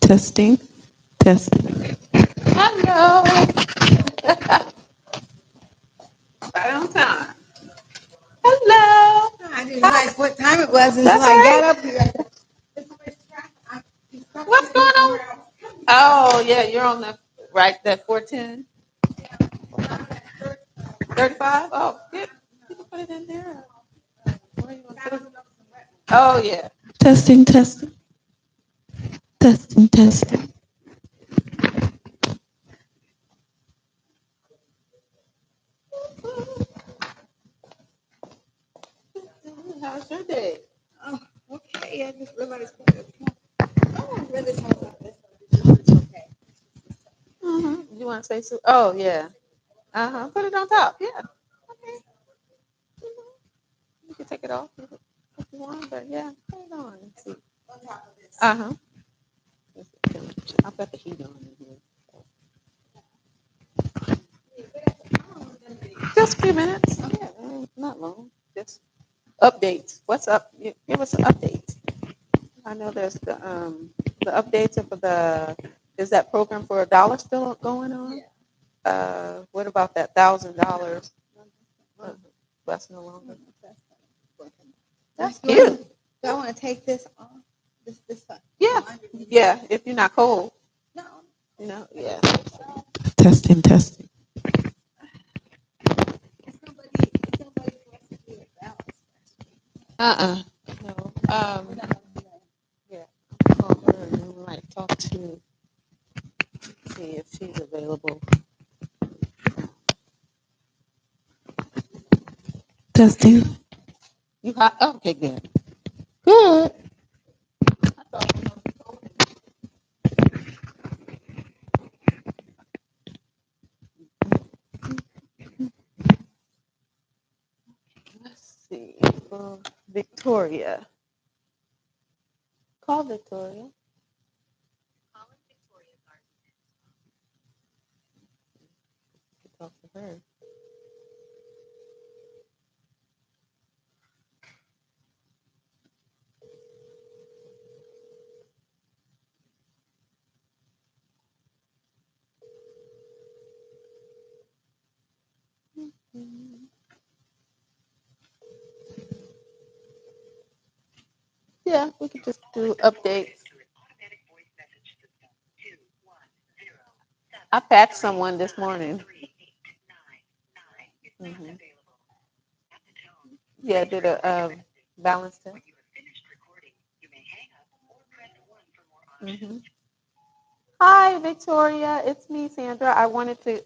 Testing, testing. Hello. Right on time. Hello. I didn't realize what time it was until That's I all got right. up here. What's going on? Oh, yeah, you're on the right, that 410, 35. Oh, yeah. You can put it in there. Where you want to put it? Oh, yeah. Testing, testing, testing, testing. How's your day? Oh, okay. I just realized. Oh, really talk about this. It's okay. You want to say so? Oh, yeah. Put it on top. Yeah. Okay. You can take it off if you want, but yeah, put it on. Let's see. On top of this. Uh huh. I've got the heat on in here. Just a few minutes. Yeah, not long. Just updates. What's up? Give us an update. I know there's the updates of the is that program for $1 still going on? What about that $1,000? That's no longer. That's cute. Do I want to take this off? This one? Yeah, yeah. If you're not cold, No. yeah. Testing, testing. It's nobody for us to do it balance. No. We're not gonna do that. Yeah. Call her and we might talk to see if she's available. Testing. You hot? Okay, good. Good. Let's see. Victoria. Call Victoria. Talk to her. Yeah, we could just do updates. I patched someone this morning. hmm Yeah, did a balance test. hmm Hi, Victoria. It's me, Sandra. I wanted to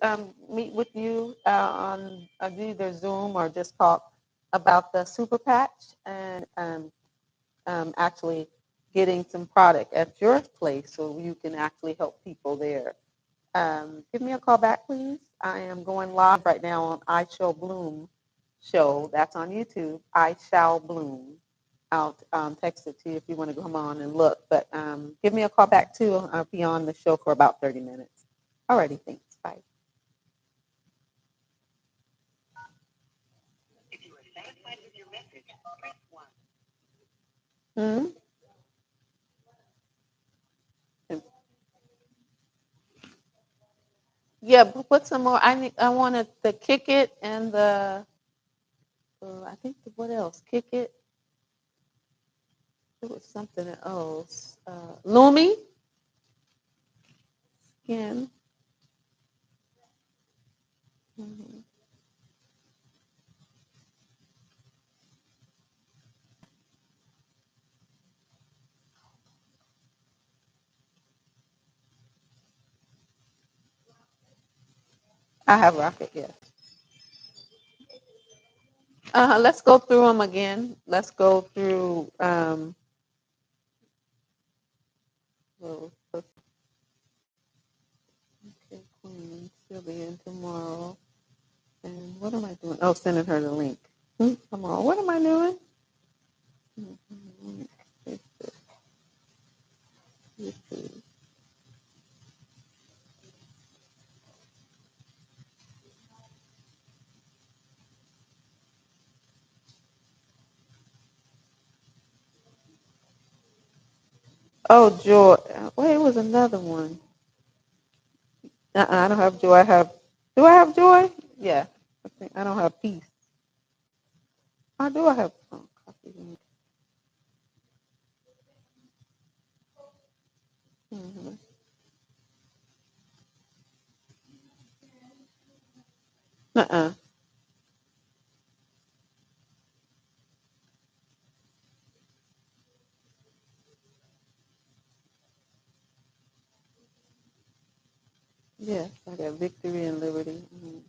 meet with you on either Zoom or just talk about the super patch and actually getting some product at your place so you can actually help people there. Give me a call back, please. I am going live right now on I Shall Bloom show. That's on YouTube. I Shall Bloom. I'll text it to you if you want to come on and look. But give me a call back too. I'll be on the show for about 30 minutes. Alrighty, thanks. Bye. Hmm? Yeah, put some more. I wanted the kick it and the I think what else? Kick it. It was something else. Lumi skin. hmm I have rocket. Yes. Let's go through them again. Let's go through. Well, okay, Queen. She'll be in tomorrow. And what am I doing? Oh, sending her the link. Tomorrow. What am I doing? YouTube. Oh, joy. Wait, it was another one. I don't have joy. I have. Do I have joy? Yeah. I think I don't have peace. I do. I have. Oh, coffee. Mm-hmm. Uh-uh. Yes, I got victory and liberty. Mm-hmm.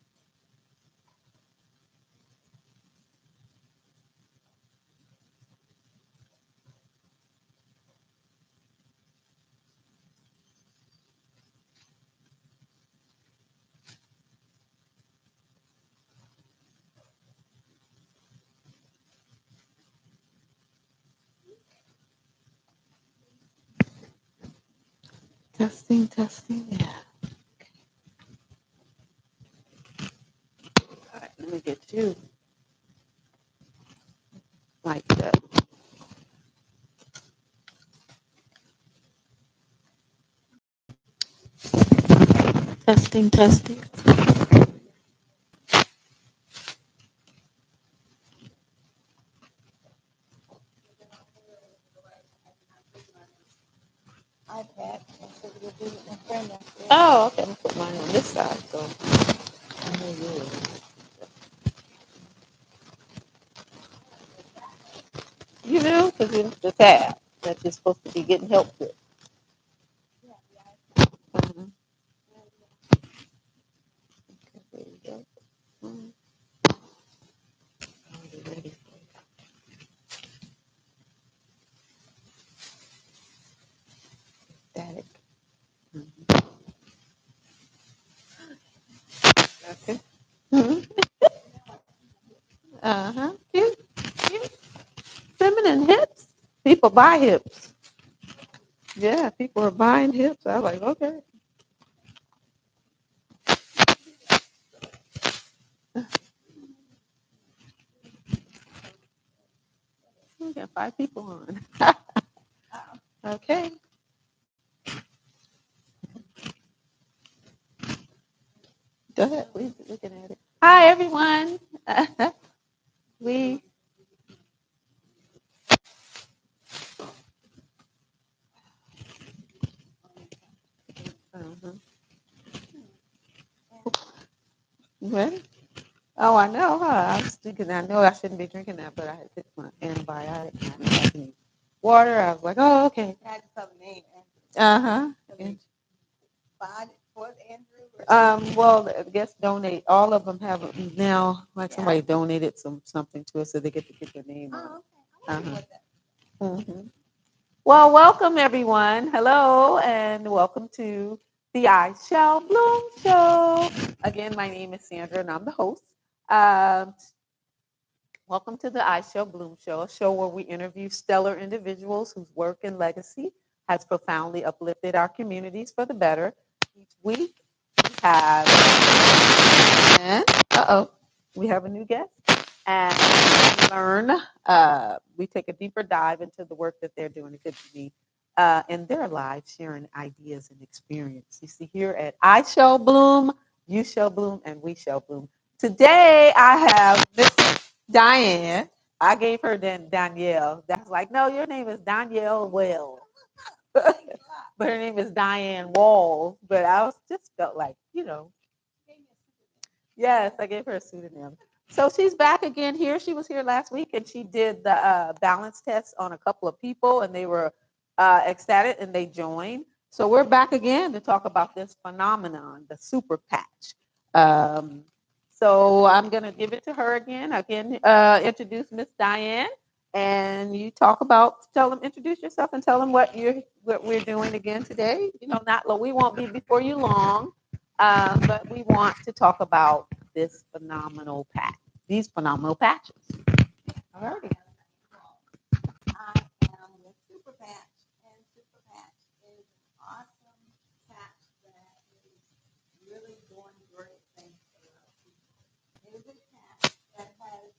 Testing, testing. Yeah. All right, let me get you like that. Testing, testing. iPad. I said we'll do it in front of you. Oh, okay. I'm gonna put mine on this side, so I know yours. You do, because it's the tab that you're supposed to be getting help with. Mhm. Okay, there you go. Mhm. Are you ready for static? Mhm. Okay. Mhm. Uh-huh. Cute, cute. Feminine hips. People buy hips. Yeah, people are buying hips. I was like, okay. We got 5 people on. Okay. Go ahead. Please looking at it. Hi, everyone. we. Uh-huh. You ready? Oh, I know, huh? I was thinking, I know I shouldn't be drinking that, but I had took my antibiotic and I didn't have any water. I was like, oh, okay. I had to tell the name. Uh huh. Find it for Andrew. Well, I guess donate. All of them have now. Like somebody donated something to us, so they get to get their name on. Oh, okay. Hmm. Well, welcome everyone. Hello, and welcome to the I Shall Bloom Show. Again, my name is Sandra, and I'm the host. Um, Welcome to the I Shall Bloom Show, a show where we interview stellar individuals whose work and legacy has profoundly uplifted our communities for the better. Each week, we have, we have a new guest, and we learn, we take a deeper dive into the work that they're doing. It could be in their lives, sharing ideas and experience. You see, here at I Shall Bloom, you shall bloom, and we shall bloom. Today, I have Miss Diane. I gave her then Danielle. That's like, no, your name is Danielle Wells. But her name is Diane Walls. But I was just felt like, yes, I gave her a pseudonym. So she's back again here. She was here last week and she did the balance test on a couple of people and they were ecstatic and they joined. So we're back again to talk about this phenomenon, the super patch. Um, so I'm going to give it to her again. Again, introduce Miss Diane and you introduce yourself and tell them what we're doing again today. Not we won't be before you long. But we want to talk about these phenomenal patches. All righty. I am with Super Patch, and Super Patch is an awesome patch that is really doing great things for a lot of people. It is a patch that has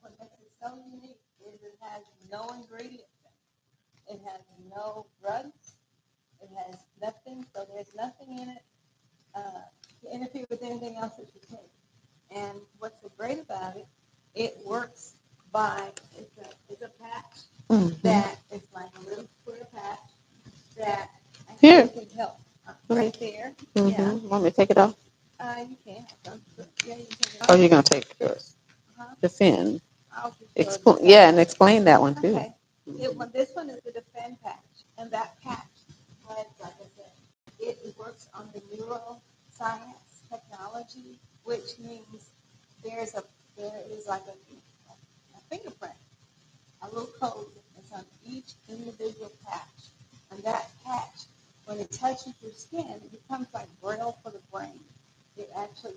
what makes it so unique is it has no ingredients in it. It has no drugs. It has nothing, so there's nothing in it to interfere with anything else that you take. And what's so great about it, it works by, it's a patch that is like a little square patch that Here. actually can help. Right there. Yeah. Want me to take it off? You can. Yeah, you can take it Oh, off. you're gonna take yours. Uh-huh. Defend. I'll just Explain. Yeah, and explain that one too. Okay. This one is the Defend patch, and that patch, like I said, it works on the neuroscience technology, which means there is like a fingerprint, a little code that's on each individual patch, and that patch, when it touches your skin, it becomes like braille for the brain. It actually,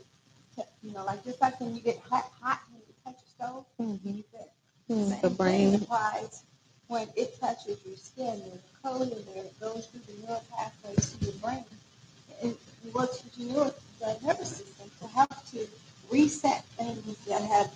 like just like when you get hot when you touch a stove, you feel it. The Same brain. thing applies when it touches your skin. There's a code in there that goes through the neural pathways to your brain. It works with your nervous system to help to reset things that have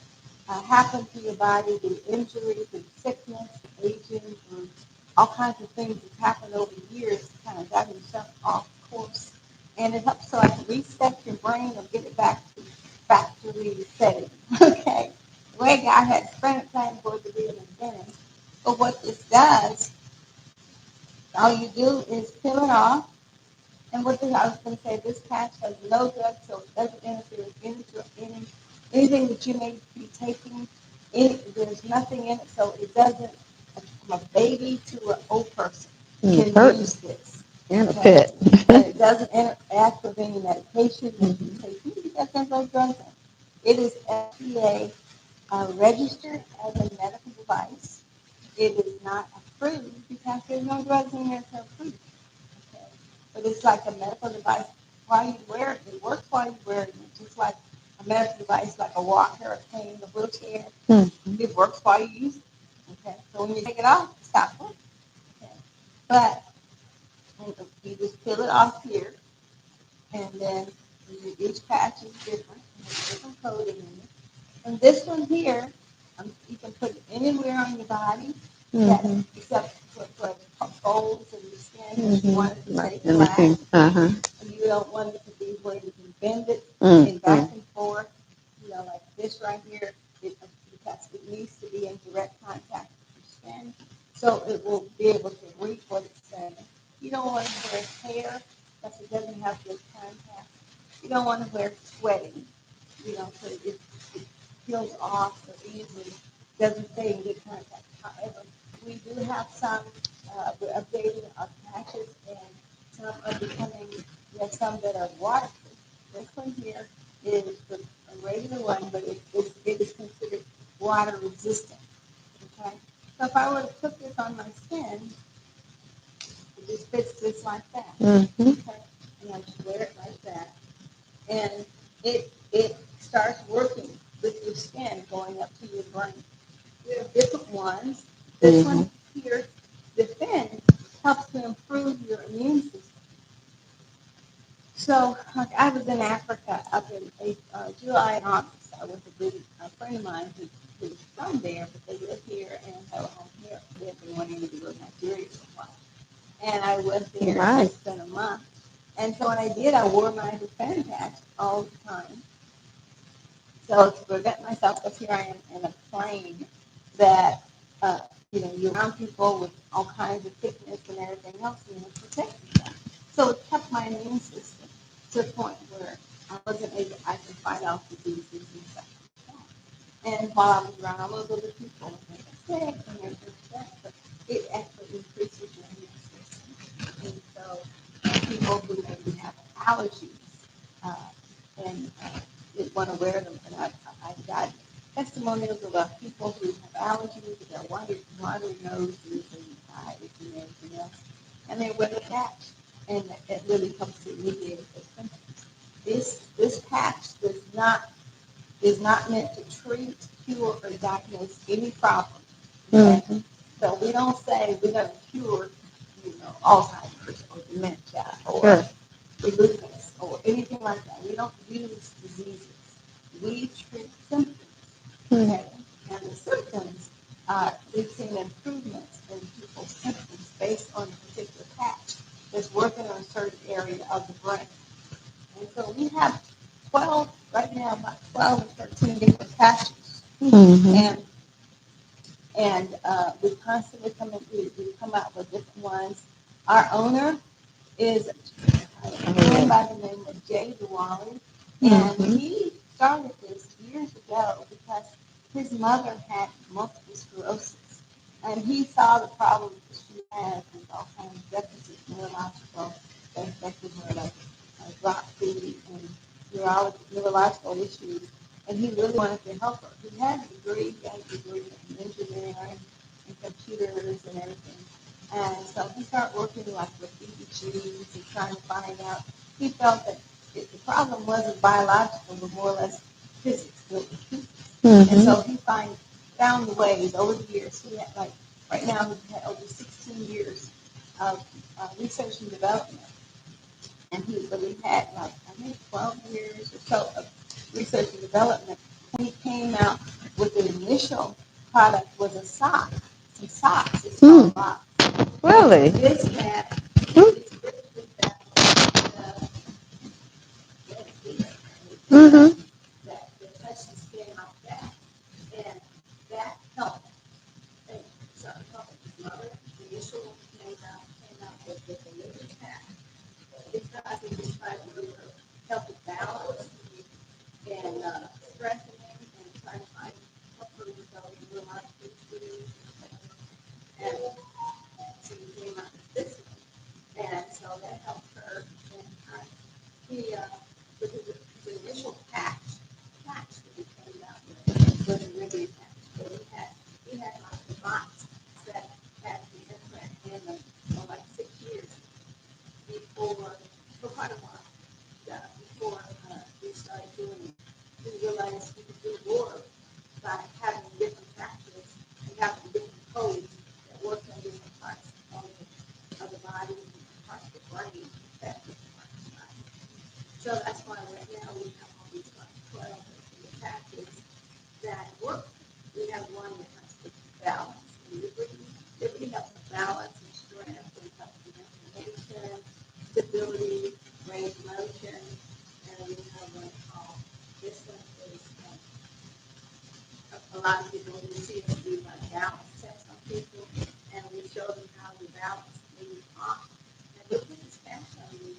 happened to your body through injury, through sickness, aging, through all kinds of things that happened over years, kind of got yourself off course. And it helps to like reset your brain or get it back to factory setting. Okay. The way God had planned for it to be in the beginning. But what this does, all you do is peel it off. And I was going to say, this patch has no drugs, so it doesn't interfere with anything that you may be taking. There's nothing in it, so it doesn't, from a baby to an old person can use this. And a pet. And it doesn't interact with any medication that you take because there's no drugs in it. It is FDA registered as a medical device. It is not approved because there's no drugs in there to approve. Okay. But it's like a medical device. While you wear it, it works while you wear it. Just like a medical device, like a walker, a cane, a wheelchair. It works while you use it. Okay. So when you take it off, it stops working. Okay. But you just peel it off here, and then each patch is different. It has different coding in it. And this one here, you can put it anywhere on your body, except for folds and your skin. If you want it to stay flat, and you don't want it to be where you can bend it and back and forth. Like this right here, because it needs to be in direct contact with your skin, so it will be able to reach what it's saying. You don't want to wear hair because it doesn't have good contact. You don't want to wear sweating, so it peels off so easily, doesn't stay in good contact. However, we do have some, we're updating our patches, and some are becoming, we have some that are waterproof. This one here is a regular one, but it is considered water resistant. Okay? So if I were to put this on my skin, it just fits just like that. Okay? And I just wear it like that. And it starts working with your skin going up to your brain. We have different ones. This one here, Defend, helps to improve your immune system. So, like I was in Africa up in July and August. I was a friend of mine who's from there, but they live here and have a home here. They've been wanting to go to Nigeria for a while. And I went there and I spent a month. And so what I did, I wore my Defend patch all the time. So to prevent myself, because here I am in a plane that, you're around people with all kinds of sickness and everything else, and you protect yourself. So it kept my immune system to a point where I could fight off diseases and stuff like that. And while I was around all those other people, and they were sick and everything like that, but it actually increases your immune system. And so people who maybe have allergies, uh, and didn't want to wear them. And I've got testimonials about people who have allergies, they're watery noses and eyes and everything else, and they wear the patch, and it really helps to alleviate those symptoms. This patch is not meant to treat, cure, or diagnose any problem. Okay? So we don't say we're going to cure, Alzheimer's or dementia or lupus or anything like that. We don't use diseases. We treat symptoms. Okay? And the symptoms, we've seen improvements in people's symptoms based on a particular patch that's working on a certain area of the brain. And so we have 12, right now, about 12 or 13 different patches. Mm-hmm. And we constantly we come out with different ones. Our owner is a man by the name of Jay Diwali, and he started this years ago because his mother had multiple sclerosis, and he saw the problem that she had with all kinds of deficits, neurological, that affected her, like drop feet and neurological issues, and he really wanted to help her. He had a degree in engineering and computers and everything. And so he started working like with EEGs and trying to find out. He felt that the problem wasn't biological, but more or less physics. Mm-hmm. And so he found the ways over the years. He had right now he's had over 16 years of research and development. And he had I think 12 years or so of research and development. And he came out with the initial product was a sock, some socks. It's called box. Really? This hat is really mm-hmm. that touch the skin like that, and that helped. So his mother initial came out with the little hat. Because he was trying to really help with balance and strengthening and trying to find help her with those neurological issues. And so he came out with this one. And so that helped her. And he, with his initial patch that he came out with was a really patch. So he had like the box that had the implant in them for like 6 years before, for quite a while, before we started doing it. We realized we could do more by having different patches and having different codes that work on different parts of the body, different parts of the brain, that different parts of the body. So that's why right now we have all these 12 patches that work. We have one that has to balance and liberty helps with balance and strength, and helps with inflammation, stability, range of motion, and we have one called, this one is, a lot of people, when you see them do like balance tests on people, and we show them how to balance when you talk, and they put this patch on you,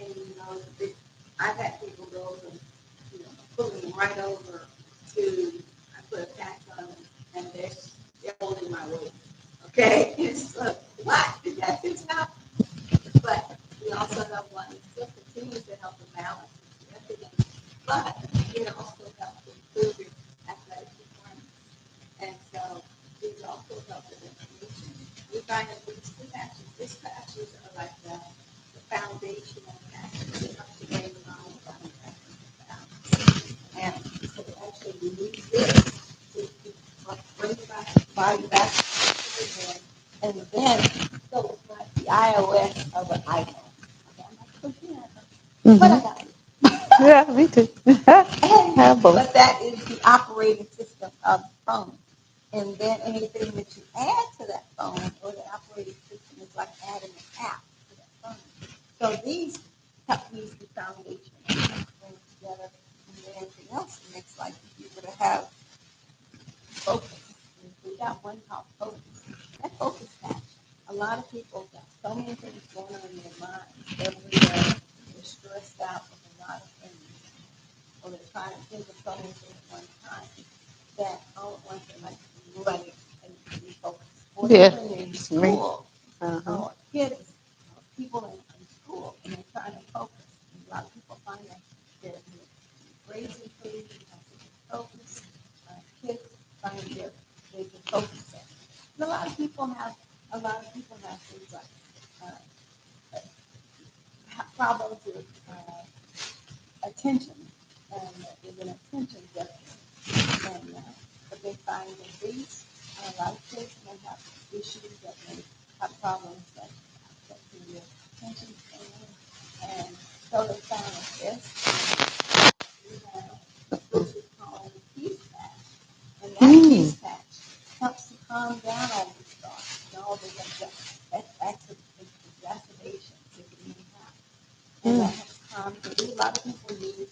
and I've had people go and, put them right over to, I put a patch on them, and they're holding my weight. Okay? It's what? Is that too tough? But we also have one that still continues to help the balance and everything, but it also helps improve your athletic performance. And so these also help with inflammation. We find that these patches are like the foundational patches that help to bring the body balance. And so actually we use this to bring the body back again. And then, so it's like the iOS of an iPhone. Okay, I'm not pushing it, but I got it. Yeah, me too. But that is the operating system of the phone. And then anything that you add to that phone or the operating system is like adding an app to that phone. So these help use the foundation and bring it together. And then anything else it makes, like if you were to have focus. We got one called focus. That focus patch. A lot of people got so many things going on in their mind every day. They're stressed out with a lot of things. Or they're trying to think of so many things at one time that all at once they're like running and be focused. Or even in school, or kids, people in school, and they're trying to focus. And a lot of people find that they're raising food because they can focus. Kids find they can focus. And a lot of people have things like problems with attention, and there's an attention deficit. And but they find that these a lot of kids may have issues that may have problems that affecting their attention span, and so they found that this we have which is called a peace patch, and that peace patch helps to calm down all these thoughts and all these and that has come. A lot of people use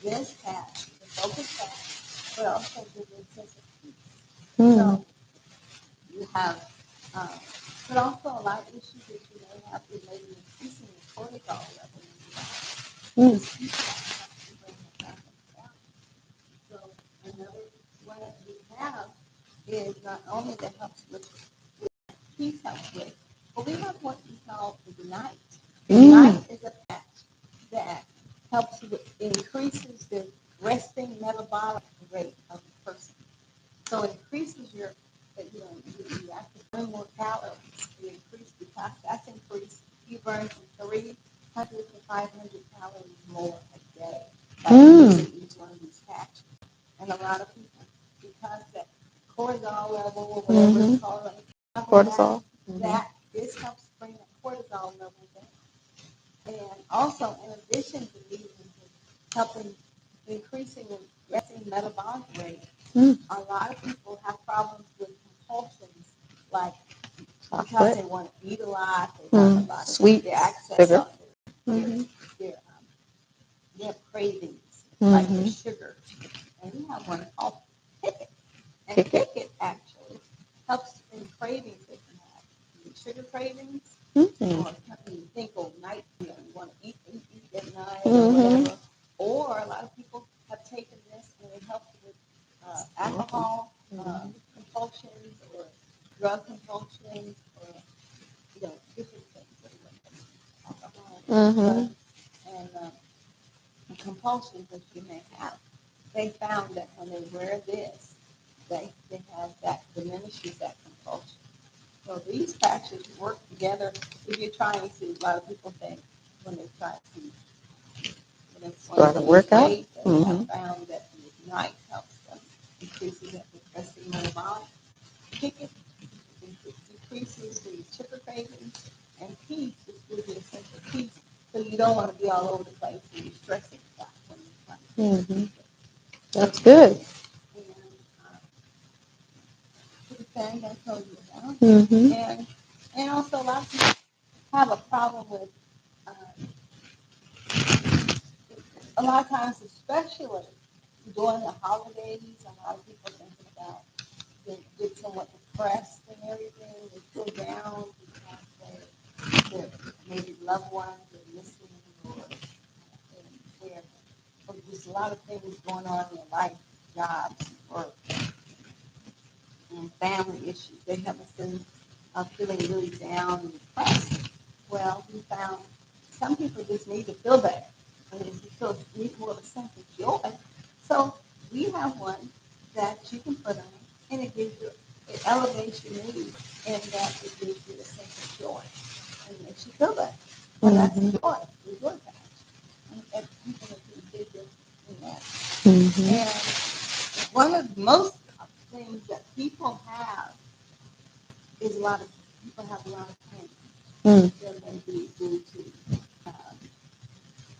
this patch, the focus patch, but also give you a sense of peace. So you have, um, but also a lot of issues that you may have related to increasing your cortisol level in your body. This peace patch helps to bring that back into balance. So another one that we have is not only that helps with peace helps with, but we have what we call Ignite. Ignite is a patch that helps with increases the resting metabolic rate of the person. So it increases your, you have to burn more calories. You increase because that's increased. You burn from 300 to 500 calories more a day by using each one of these patches. And a lot of people, because that cortisol level or whatever it's called, cortisol, that this helps bring the cortisol level down. And also, in addition to these, helping increasing the resting metabolic rate, a lot of people have problems with compulsions, like because they want to eat a lot, they have a lot of sweet access sugar. They have cravings, like the sugar. And we have one called Picket. And Picket actually helps in cravings that you have. Sugar cravings, or you think overnight, you want to eat at night or whatever. Or a lot of people have taken this and it helps with alcohol compulsions or drug compulsions or different things. Alcohol, and compulsions that you may have. They found that when they wear this, they have that diminishes that compulsion. So these patches work together. If you're trying to, a lot of people think when they try to start a workout, they have found that the Ignite helps them, increases that resting metabolic. Picket decreases the sugar cravings, and peace just gives you a sense of peace. So you don't want to be all over the place and you're stressing stuff when you're trying to. That's good. And the thing I told you about. And also a lot of people have a problem with a lot of times, especially during the holidays, a lot of people thinking about they get somewhat depressed and everything. They feel down because their maybe loved ones are missing or there's a lot of things going on in their life, jobs, work, and family issues. They have a sense of feeling really down and depressed. Well, we found some people just need to feel better. I mean, need more of a sense of joy. So we have one that you can put on, and it gives you, it elevates your mood, and that it gives you a sense of joy, and makes you feel better. And that's joy, the joy patch. And people are pretty big in that. And one of the most things that people have is a lot of people have a lot of pain. There may be due to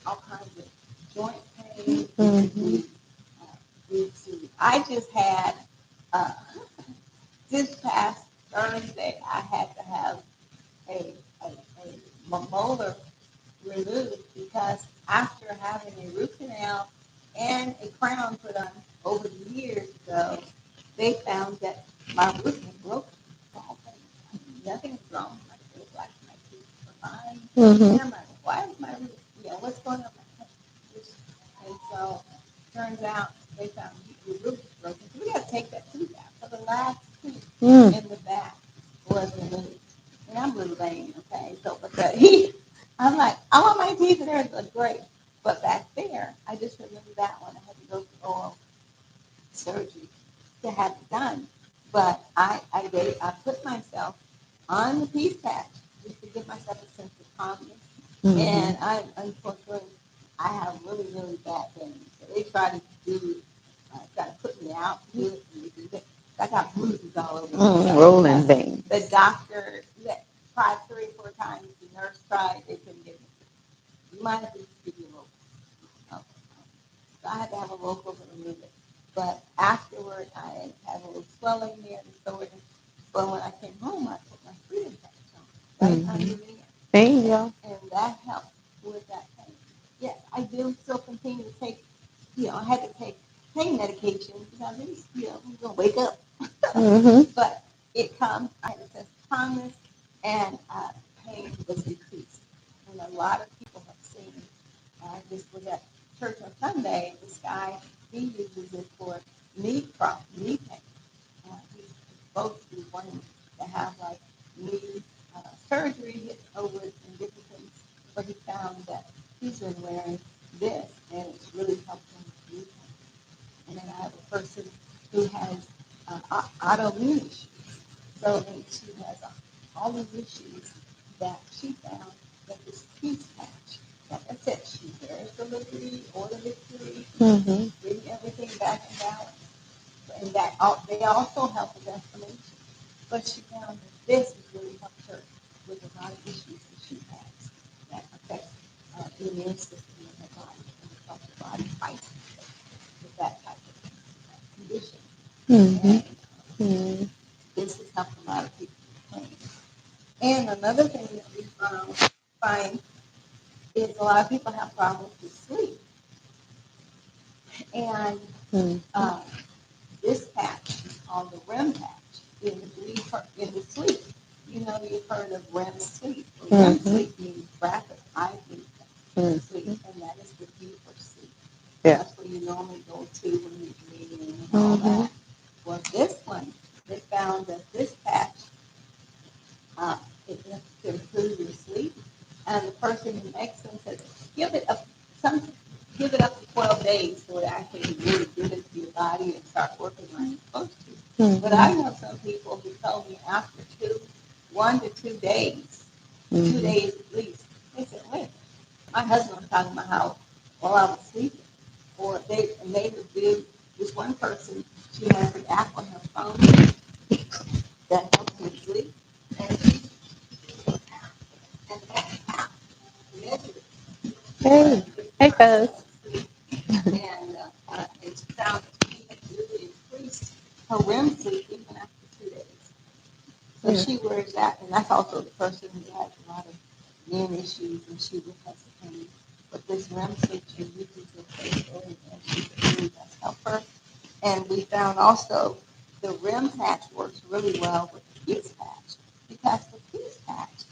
all kinds of joint pain. Due to, I just had this past Thursday. I had to have a molar removed because after having a root canal and a crown put on over the years ago, they found that my roof was broken. Nothing's wrong. My feels like my teeth are fine. And I'm like, why is my roof? What's going on? And so turns out they found your roof is broken. So we got to take that tooth out. So the last tooth in the back was removed. And I'm really lame, okay? So, but I'm like, I want my teeth in there to look great. But back there, I just removed that one. I had to go through oral surgery to have it done. But I put myself on the peace patch just to give myself a sense of calmness. And unfortunately, I have really, really bad pain. So they try to try to put me out, do it, and they do it. I got bruises all over me. Rolling veins. The doctor that tried 3 or 4 times, the nurse tried, they couldn't get me. You might have to give you a local. Okay. So I had to have a local to remove it. But afterward, I had a little swelling there, so when I came home, I put my freedom patch on right under there. There you go. And that helped with that pain. yes, I do still continue to take, I had to take pain medication because it's, I'm gonna wake up. Mm-hmm. But it comes. I had a sense of calmness, and pain was decreased. And a lot of people have seen. I just was at church on Sunday. This guy, he uses it for knee pain. He's supposed to be wanting to have like knee surgery over it and different things, but he found that he's been wearing this, and it's really helped him with knee pain. And then I have a person who has autoimmune issues. So and she has all these issues that she found that this peace patch, like I said, she wears the liberty or the victory, Mm-hmm. bring everything back in balance. And that they also help with inflammation. But she found that this has really helped her with a lot of issues that she has that affect the immune system in her body and it helps her body fight with that type of condition. Mm-hmm. And this has helped a lot of people with pain. And another thing that we find is a lot of people have problems with sleep. And Mm-hmm. uh, this patch is called the REM patch in the sleep. You've heard of REM sleep. Well, REM Mm-hmm. sleep means rapid eye movement sleep, Mm-hmm. and that is the deeper sleep. Yeah. That's what you normally go to when you're dreaming and all Mm-hmm. that. Well, this one, they found that this patch uh, it helps to improve your sleep. And the person who makes them said, give it up some, give it up to 12 days so it actually really get into your body and start working like it's supposed to. Mm-hmm. But I know some people who told me after 1 to 2 days, two Mm-hmm. days at least, they said, wait, my husband was talking about how while I was sleeping, or they reviewed this one person, she has the app on her phone that helps her sleep, and that measures Hey. Hey, cuz. and it's found to be really increased her REM sleep even after 2 days. So Yeah. she wears that, and that's also the person who has a lot of immune issues, and she would have some pain. But this REM sleep, she uses it faithfully, and she really does help her. And we found also the REM patch works really well with the peace patch because the peace patch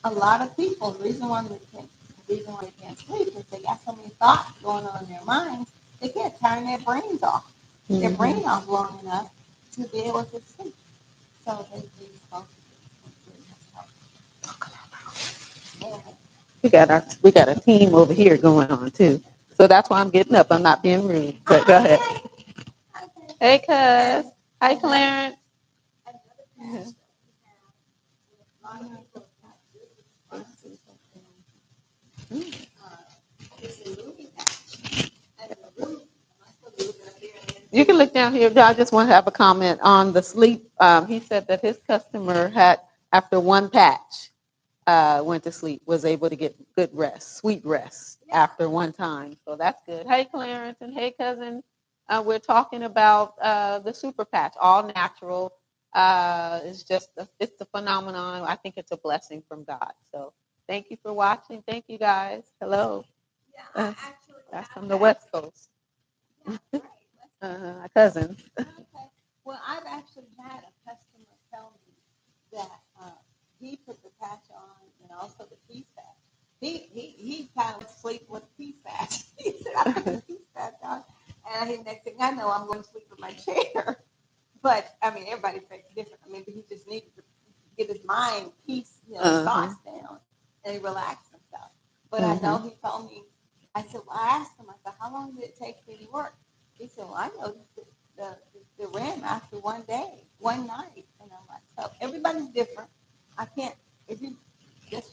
a lot of people, the reason why they can't sleep is they got so many thoughts going on in their minds, they can't turn their brains off, their Mm-hmm. brain off long enough to be able to sleep. So they use both of these really help. We got a team over here going on too. So that's why I'm getting up. I'm not being rude. But go ahead. Okay. Okay. Hey, cuz. And Hi, another Clarence. another patch that we have, a lot of people have this is sponsored it's a movie patch. And the room, am I supposed to look up here and then You can look down here. I just want to have a comment on the sleep. He said that his customer had, after one patch, went to sleep, was able to get good rest, sweet rest yeah. after one time. So that's good. Hey, Clarence, and hey, cousin. We're talking about the super patch, all natural. It's a phenomenon. I think it's a blessing from God. So thank you for watching. Thank you guys. Hello. Yeah, I Uh, actually that's have from the that. West Coast. Yeah, great. My cousins. Okay. Well, I've actually had a customer tell me that he put the patch on and also the peace patch. He kind of sleep with the peace patch. He said, I put the peace patch on, and next thing I know, I'm going to sleep in my chair. But I mean, everybody thinks different. I mean, he just needed to get his mind peace, his Uh-huh. thoughts down, and he relaxed himself. But I Hmm. know he told me. I said, well, I asked him. I said, how long did it take for you to work? He said, well, I noticed the REM after one day, one night, and I'm like, so everybody's different. I can't. If you just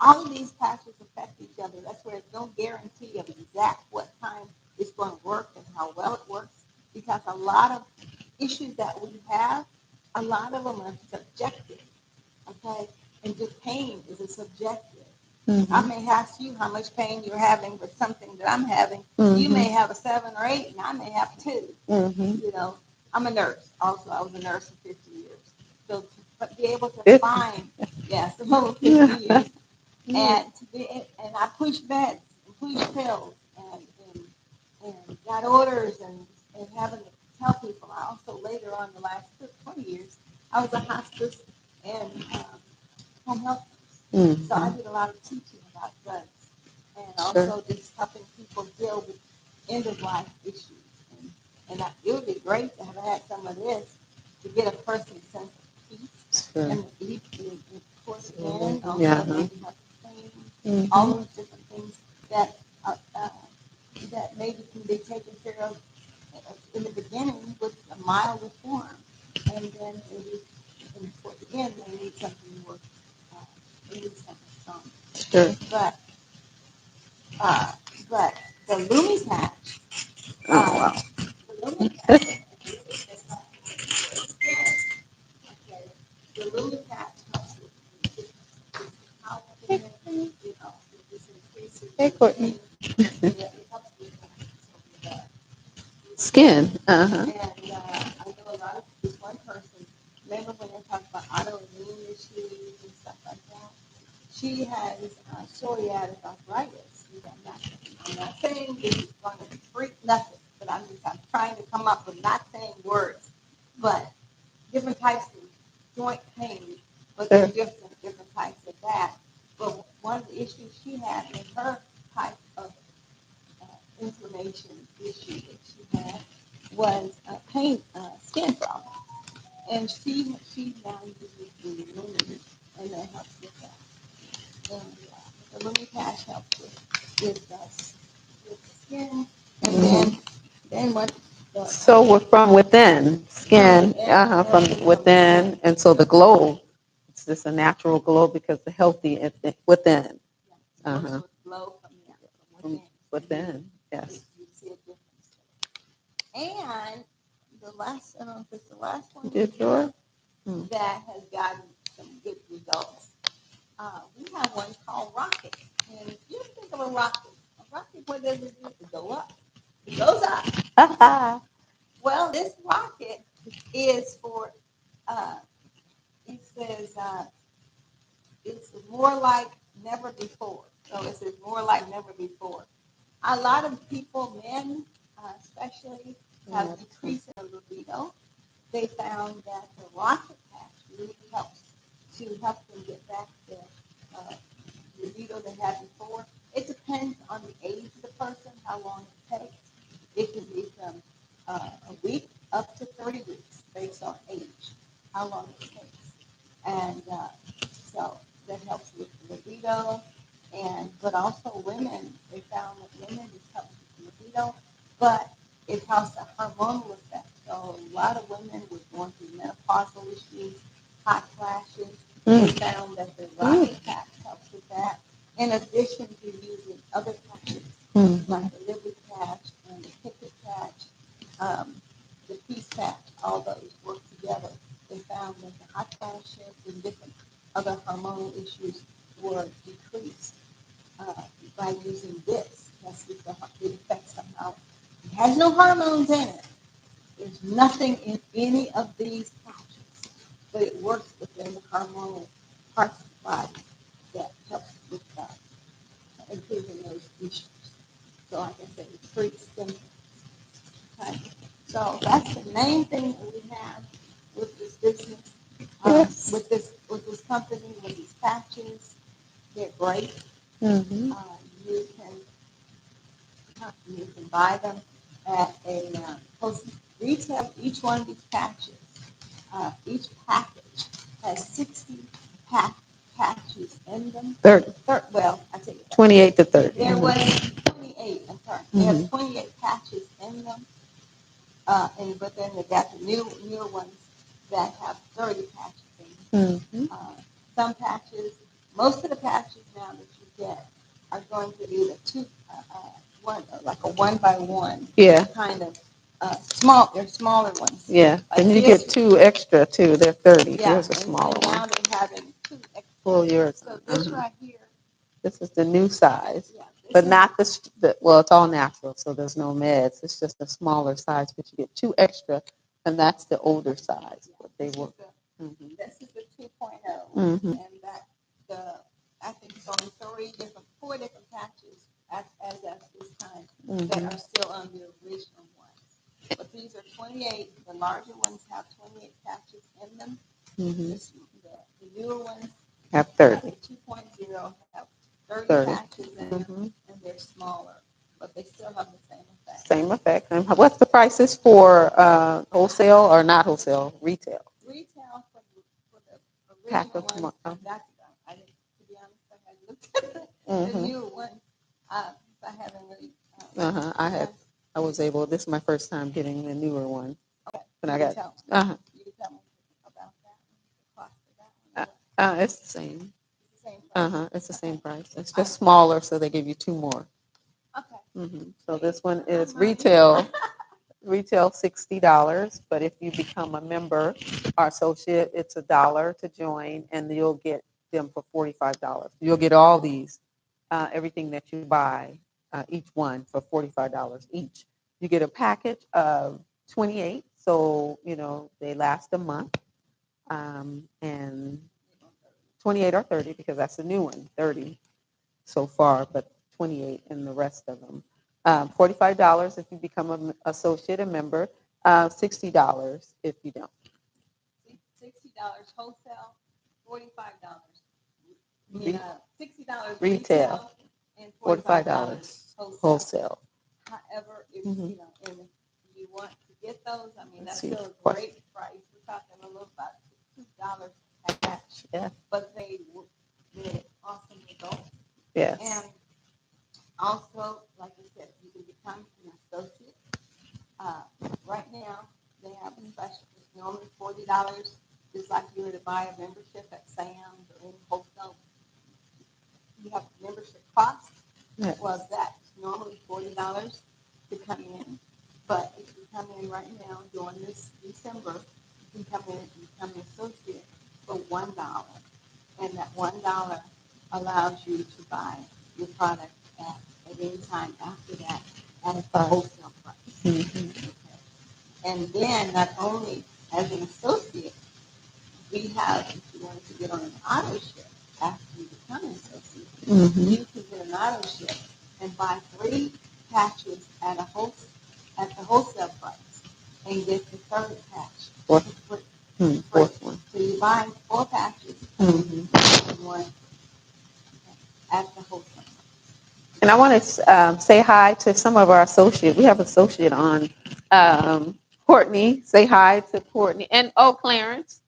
all of these patches affect each other. That's where there's no guarantee of exact what time it's going to work and how well it works because a lot of issues that we have, a lot of them are subjective, okay? And just pain is a subjective. I Hmm. may ask you how much pain you're having with something that I'm having. You Hmm. may have a 7 or 8, and I may have 2. Hmm. You know, I'm a nurse. Also, I was a nurse for 50 years. So to be able to 50. find, yes, over 50 Yeah. years, and to be, and I push meds huge pills and got orders and having to tell people. I also later on the last 20 years, I was a hospice and home health nurse. So I did a lot of teaching about drugs and also just helping people deal with end of life issues. It would be great to have had some of this to get a person's sense of peace and of course, again, also maybe have pain, all those different things that that maybe can be taken care of in the beginning with a milder form, and then maybe, and towards the end, they need something more, they need something stronger. Sure. But the Lumi patch, Wow. the Lumi patch, the Lumi patch helps with how you know, this increases. Hey, Courtney. It helps with Skin. And I know a lot of this one person, remember when they talk about autoimmune issues and stuff like that? She has psoriatic arthritis. I'm not saying this is going to treat nothing, but I'm trying to come up with not saying words, but different types of joint pain, but there's different types of that. But one of the issues she had in her type of inflammation issue that she had was pain, skin problem, and she now uses the Lumi, and that helps with that. And the Lumi patch helps with skin, and then what? So we're from within, skin, from within, and so the glow, it's just a natural glow because the healthy within. Glow From within, yes. You see a difference. And the last, I don't know if it's the last one. Did yours? That has gotten some good results. We have one called Rocket. And if you think of a rocket, what does it do? It go up. It goes up. Well, this rocket is for, it says, it's more like never before. So it says more like never before. A lot of people, men especially, have decreased in libido. They found that the rocket patch really helps to help them get back the libido they had before. It depends on the age of the person, how long it takes. It can be from a week up to 30 weeks based on age, how long it takes. And so that helps with the libido. But also women, they found that women, it helps with the libido, but it has a hormonal effect. So a lot of women were going through menopausal issues, hot flashes. They found that the rocket patch helps with that. In addition to using other patches like the liver patch and the picket patch, the peace patch, all those work together. They found that the hot flashes and different other hormonal issues were decreased by using this. That's what it affects somehow. It has no hormones in it. There's nothing in any of these patches, but it works within the hormonal parts of the body that helps with improving those issues. So like I said, it treats symptoms. Okay? So that's the main thing that we have with this business, with this company, with these patches. They're great. You can buy them at a post retail. Each one of these patches, each package has 60 patches in them. 30. Well, I take it back. 28 to 30. There was 28. I'm sorry. They have 28 patches in them, but then they got the newer ones that have 30 patches in them. Some patches, most of the patches now that you get are going to be the one, like a 1 by 1. Kind of small. They're smaller ones. Yeah. Like And you get 2 extra too. They're 30. Here's a smaller and now one. they're having 2 extra. Full yours. So this right here. This is the new size, but not well, it's all natural, so there's no meds. It's just a smaller size, but you get 2 extra, and that's the older size. But they will. This is the 2.0, and that I think it's only 4 different patches as at this time that Mm-hmm. are still on the original ones. But these are 28. The larger ones have 28 patches in them. Mm-hmm. The newer ones, Have like 30. the 2.0, have 30 30. patches in them, Mm-hmm. and they're smaller, but they still have the same effect. Same effect. And what's the prices for wholesale or not wholesale? Retail. Retail for the Pack original of ones, tomorrow. that's I didn't, to be honest, I hadn't looked at the Mm-hmm. newer ones. I haven't really Uh-huh. I have. done. I was able. This is my first time getting the newer one, Okay, and you I can got. tell. Uh-huh. You can tell me about that one, the cost of that one, or Uh, what? it's the same. It's the same price. Uh-huh. It's the Okay. same price. It's I, just smaller, so they give you two more. okay. So Save this one some is money. retail $60, but if you become a member or associate, it's $1 to join, and you'll get them for $45. You'll get all these, everything that you buy, each one for $45 each. You get a package of 28, so they last a month, and 28 or 30 because that's the new one, 30 so far, but 28 in the rest of them. $45 if you become an associate, a member. $60 if you don't. $60 wholesale, $45. Re- $60 Retail, retail, and $45 $45 wholesale. wholesale. However, if Mm-hmm. and if you want to get those, I mean Let's that's see. still a great price. We're talking a little about $2 a patch, Yeah. but they're awesome results. Yes. And also, like I said, you can become an associate. Uh, right now, they have a special. It's normally $40, just like you were to buy a membership at Sam's or any wholesale. You have a membership cost. Yes. Well, that's normally $40 to come in. But if you come in right now during this December, you can come in and become an associate for $1. And that $1 allows you to buy your product at any time after that at the wholesale price. Mm-hmm. Okay. And then not only as an associate, we have, if you wanted to get on an auto ship after you become an associate, Mm-hmm. you can get an auto ship and buy 3 patches at the wholesale price and get the third patch for free. Fourth one. So you buy 4 patches Mm-hmm. one at the wholesale. And I want to say hi to some of our associates. We have associate on. Courtney, say hi to Courtney. And Clarence.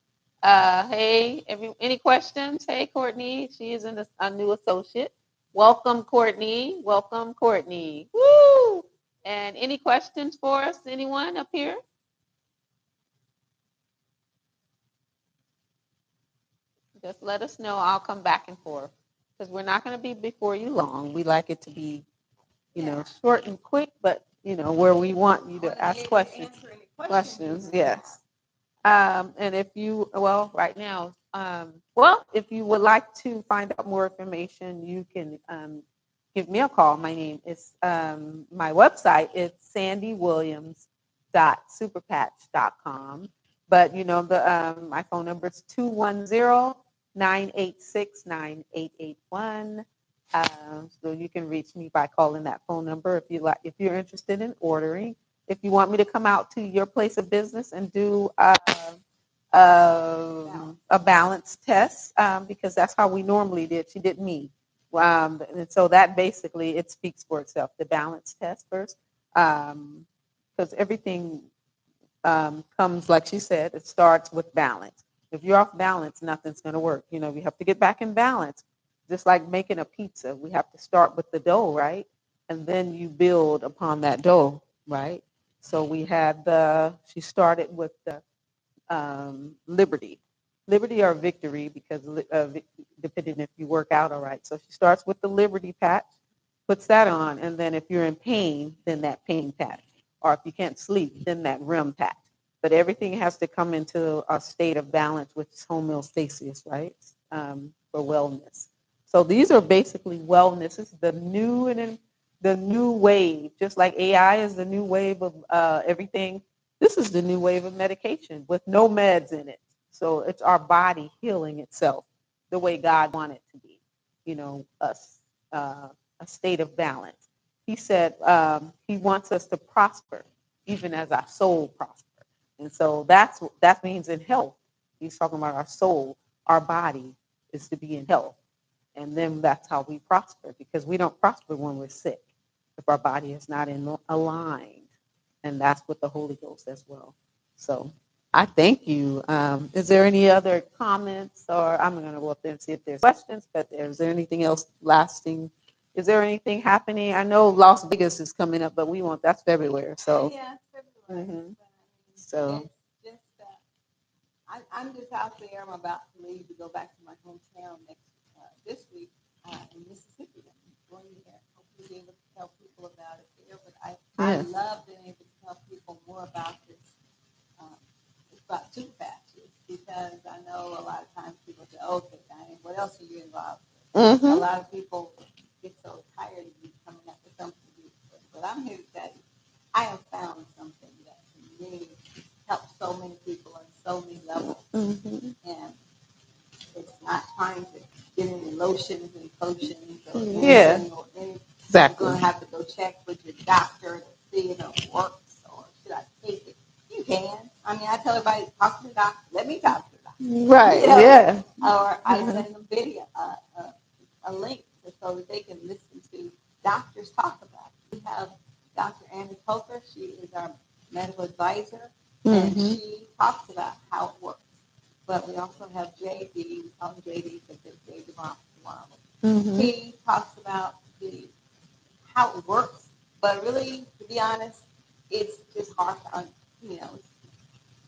Hey, any questions? Hey, Courtney. She is a new associate. Welcome, Courtney. Welcome, Courtney. Woo! And any questions for us? Anyone up here? Just let us know. I'll come back and forth because we're not going to be before you long. We like it to be short and quick, but where we want you to ask questions. Questions, yes. And if you, well, right now, if you would like to find out more information, you can give me a call. My name is, my website is sandywilliams.superpatch.com. But, my phone number is 210-986-9881. So you can reach me by calling that phone number if you're interested in ordering. If you want me to come out to your place of business and do a balance test, because that's how we normally did. She did me. And so that basically, it speaks for itself. The balance test first, because everything comes, like she said, it starts with balance. If you're off balance, nothing's going to work. We have to get back in balance. Just like making a pizza, we have to start with the dough, right? And then you build upon that dough, right? So she started with the liberty. Liberty or victory, because depending if you work out all right. So she starts with the liberty patch, puts that on, and then if you're in pain, then that pain patch. Or if you can't sleep, then that REM patch. But everything has to come into a state of balance, which is homeostasis, right? For wellness. So these are basically wellness. This is the new wave, just like AI is the new wave of everything. This is the new wave of medication with no meds in it. So it's our body healing itself the way God wanted it to be. Us. a state of balance. He said he wants us to prosper, even as our soul prosper. And so that means in health. He's talking about our soul, our body is to be in health. And then that's how we prosper, because we don't prosper when we're sick, if our body is not aligned. And that's with the Holy Ghost as well. So I thank you. Is there any other comments, or I'm going to go up there and see if there's questions, but is there anything else lasting? Is there anything happening? I know Las Vegas is coming up, but that's February. So, yeah, it's February. So, it's just I'm just out there. I'm about to leave to go back to my hometown this week in Mississippi. I'm going there. Hopefully, be able to tell people about it there. But I love being able to tell people more about this. About super patches, because I know a lot of times people say, "Okay, Diane, what else are you involved with?" A lot of people get so tired of you coming up with something to do. But I'm here to tell you, I have found something that can really help so many people on so many levels. And it's not trying to get any lotions and potions or anything or anything. Exactly. You're going to have to go check with your doctor to see if it works, or should I take it? You can. I mean, I tell everybody, talk to the doctor. Let me talk to the doctor. Right. Yeah. Or I send them video, a link so that they can listen to doctors talk about it. We have Dr. Annie Coker. She is our medical advisor, and she talks about how it works. But we also have JD, we call him JD because it's JD Marvel. He talks about how it works, but really, to be honest, it's just hard to,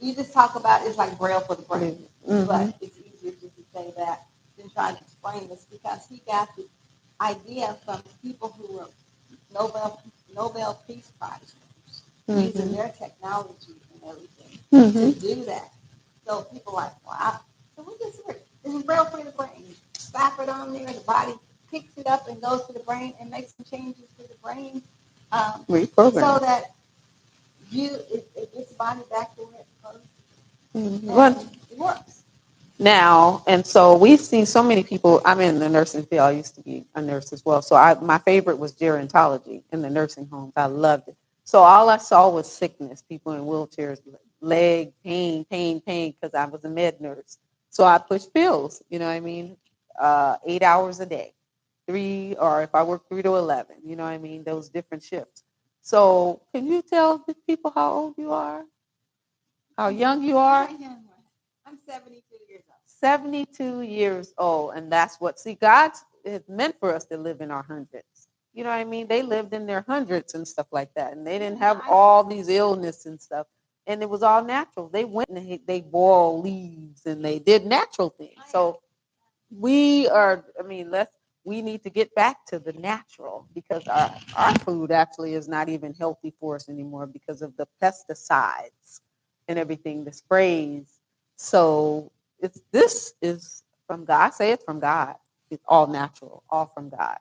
you just talk about it's like braille for the brain, but it's easier just to say that than trying to explain this, because he got the idea from people who were Nobel Peace Prize winners, using their technology and everything to do that. So people are like, wow. So we just work. This is braille for the brain. Slap it on there, the body picks it up and goes to the brain and makes some changes to the brain, so that it gets the body back to where it's supposed to. And it works. Now, and so we've seen so many people. I'm in the nursing field. I used to be a nurse as well. So my favorite was gerontology in the nursing homes. I loved it. So all I saw was sickness, people in wheelchairs, leg pain, because I was a med nurse. So I pushed pills, you know what I mean? 8 hours a day, or if I work 3 to 11, you know what I mean? Those different shifts. So can you tell the people how old you are? How young you are? I'm 72 years old. 72 years old. And that's what, see, God is meant for us to live in our hundreds. You know what I mean? They lived in their hundreds and stuff like that. And they didn't have all these illness and stuff. And it was all natural. They went and they boiled leaves and they did natural things. So we need to get back to the natural, because our food actually is not even healthy for us anymore because of the pesticides and everything, the sprays. So this is from God. I say it's from God. It's all natural, all from God,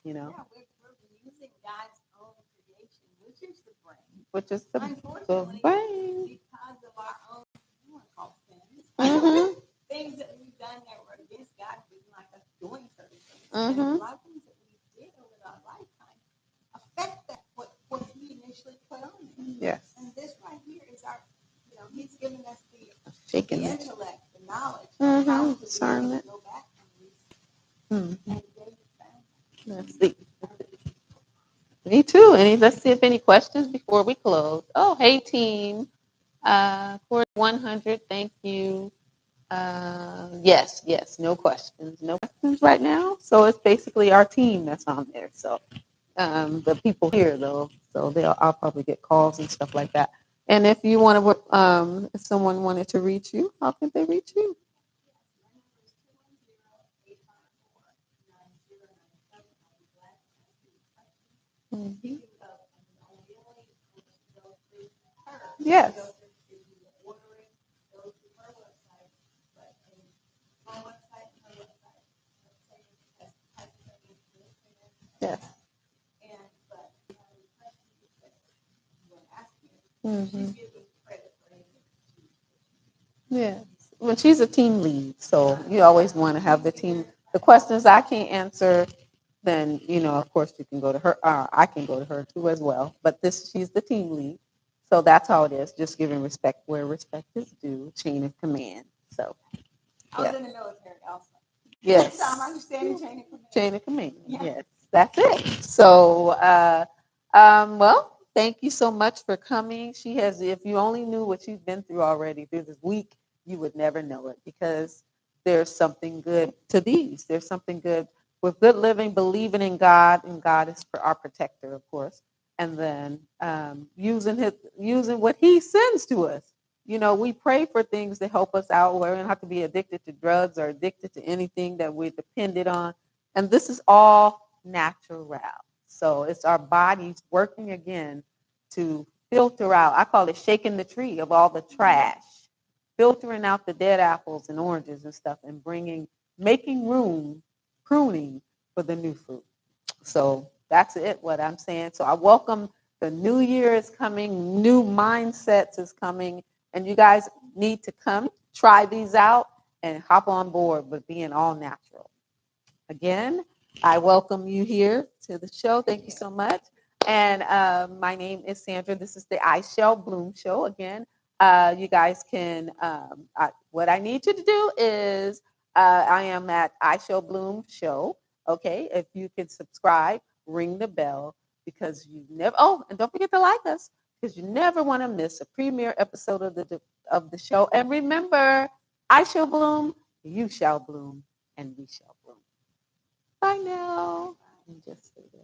you know. Yeah, we're using God's own creation, which is the brain. Which is the Unfortunately, brain. because of our own, I want to call sins, things that we've done that were against God, didn't like us doing certain things. And a lot of things that we did over our lifetime affect that what He initially put on it. Yes. And this right here is our, He's giving us the intellect, the knowledge, how to discernment. Go back and Let's see. Me too. Let's see if any questions before we close. Oh, hey team. For 100, thank you. Yes, no questions. No questions right now. So it's basically our team that's on there. So the people here though, so I'll probably get calls and stuff like that. And if you want to, if someone wanted to reach you, how can they reach you? Yes. Yes. Yes. Well, she's a team lead, so you always want to have the team. The questions I can't answer, then of course you can go to her. I can go to her too as well. But she's the team lead, so that's how it is. Just giving respect where respect is due. Chain of command. So I was in the military also. yes, So I'm understanding chain of command. Chain of command. Yeah. Yes, that's it. So, well, thank you so much for coming. She has, if you only knew what she's been through already through this week, you would never know it because there's something good to these. There's something good with good living, believing in God, and God is for our protector, of course, and then using what He sends to us. We pray for things to help us out. We don't have to be addicted to drugs or addicted to anything that we're dependent on. And this is all natural. So it's our bodies working again to filter out. I call it shaking the tree of all the trash, filtering out the dead apples and oranges and stuff, and making room, pruning for the new fruit. So that's it, what I'm saying. So I welcome the new year is coming, new mindsets is coming, and you guys need to come try these out and hop on board with being all natural. Again, I welcome you here to the show. Thank you so much. And my name is Sandra. This is the I Shall Bloom show. Again, you guys can, what I need you to do is I am at I Shall Bloom show. Okay. If you can subscribe, ring the bell because you never, oh, and don't forget to like us because you never want to miss a premiere episode of the show. And remember, I shall bloom, you shall bloom, and we shall bloom. Bye now. And just stay there.